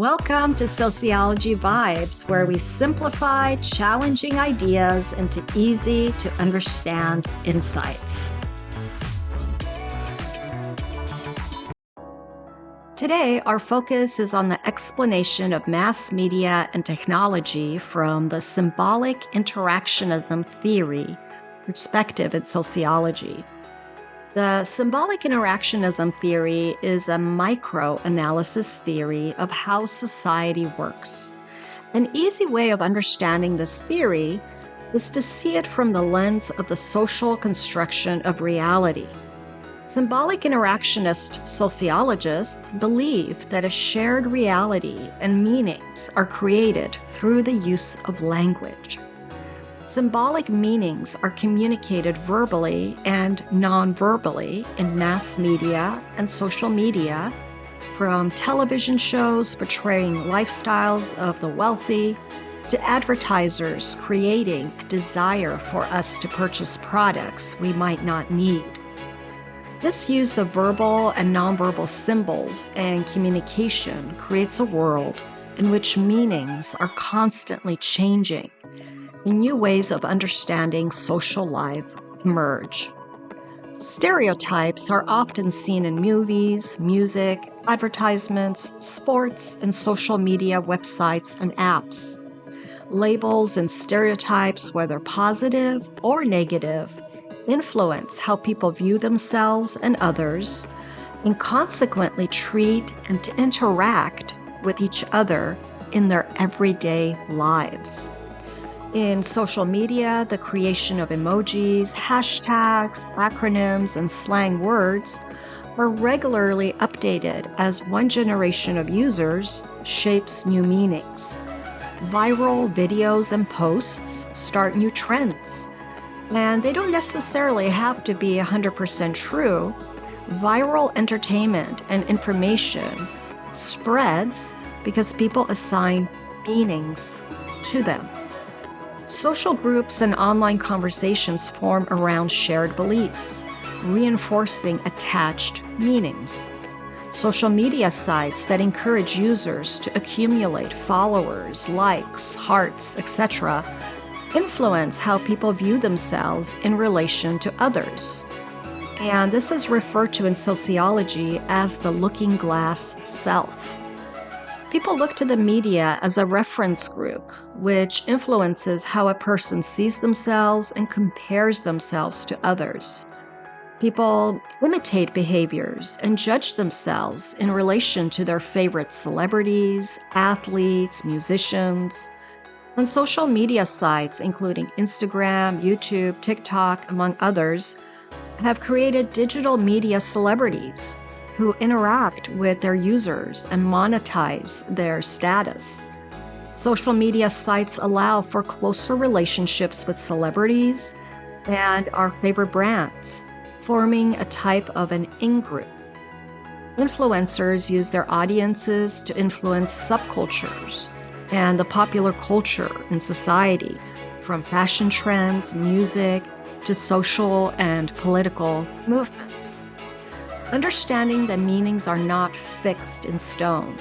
Welcome to Sociology Vibes, where we simplify challenging ideas into easy to understand insights. Today, our focus is on the explanation of mass media and technology from the symbolic interactionism theory perspective in sociology. The symbolic interactionism theory is a micro-analysis theory of how society works. An easy way of understanding this theory is to see it from the lens of the social construction of reality. Symbolic interactionist sociologists believe that a shared reality and meanings are created through the use of language. Symbolic meanings are communicated verbally and non-verbally in mass media and social media, from television shows portraying lifestyles of the wealthy to advertisers creating a desire for us to purchase products we might not need. This use of verbal and nonverbal symbols and communication creates a world in which meanings are constantly changing. New ways of understanding social life emerge. Stereotypes are often seen in movies, music, advertisements, sports, and social media websites and apps. Labels and stereotypes, whether positive or negative, influence how people view themselves and others, and consequently treat and interact with each other in their everyday lives. In social media, the creation of emojis, hashtags, acronyms, and slang words are regularly updated as one generation of users shapes new meanings. Viral videos and posts start new trends, and they don't necessarily have to be 100% true. Viral entertainment and information spreads because people assign meanings to them. Social groups and online conversations form around shared beliefs, reinforcing attached meanings. Social media sites that encourage users to accumulate followers, likes, hearts, etc., influence how people view themselves in relation to others. And this is referred to in sociology as the looking glass self. People look to the media as a reference group, which influences how a person sees themselves and compares themselves to others. People imitate behaviors and judge themselves in relation to their favorite celebrities, athletes, musicians. And social media sites, including Instagram, YouTube, TikTok, among others, have created digital media celebrities who interact with their users and monetize their status. Social media sites allow for closer relationships with celebrities and our favorite brands, forming a type of an in-group. Influencers use their audiences to influence subcultures and the popular culture in society, from fashion trends, music, to social and political movements. Understanding that meanings are not fixed in stone.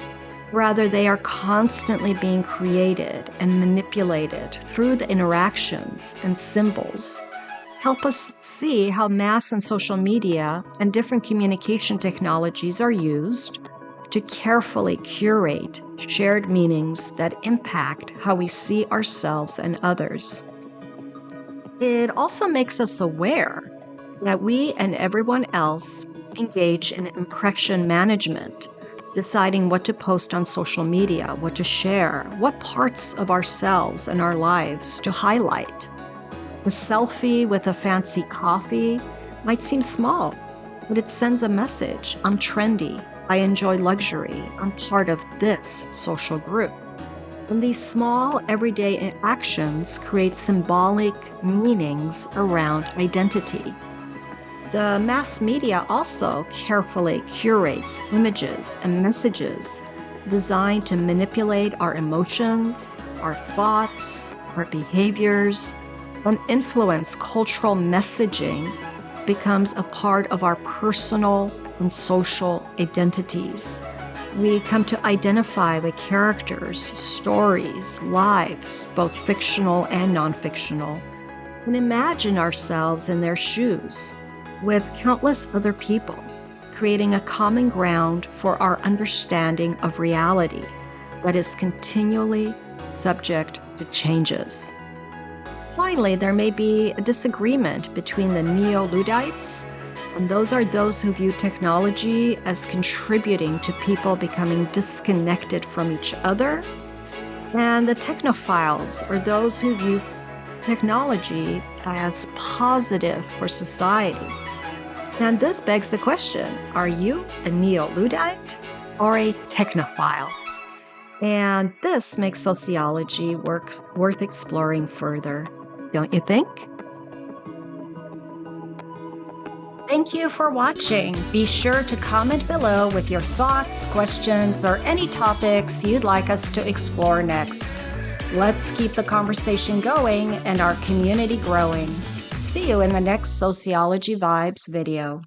Rather, they are constantly being created and manipulated through the interactions and symbols. Help us see how mass and social media and different communication technologies are used to carefully curate shared meanings that impact how we see ourselves and others. It also makes us aware that we and everyone else engage in impression management, deciding what to post on social media, what to share, what parts of ourselves and our lives to highlight. A selfie with a fancy coffee might seem small, but it sends a message. I'm trendy. I enjoy luxury. I'm part of this social group. And these small, everyday actions create symbolic meanings around identity. The mass media also carefully curates images and messages designed to manipulate our emotions, our thoughts, our behaviors, and influence cultural messaging becomes a part of our personal and social identities. We come to identify with characters, stories, lives, both fictional and non-fictional, and imagine ourselves in their shoes with countless other people, creating a common ground for our understanding of reality that is continually subject to changes. Finally, there may be a disagreement between the neo-Luddites, and those are those who view technology as contributing to people becoming disconnected from each other, and the technophiles are those who view technology as positive for society. And this begs the question, are you a neo-Luddite or a technophile? And this makes sociology worth exploring further, don't you think? Thank you for watching. Be sure to comment below with your thoughts, questions, or any topics you'd like us to explore next. Let's keep the conversation going and our community growing. See you in the next Sociology Vibes video.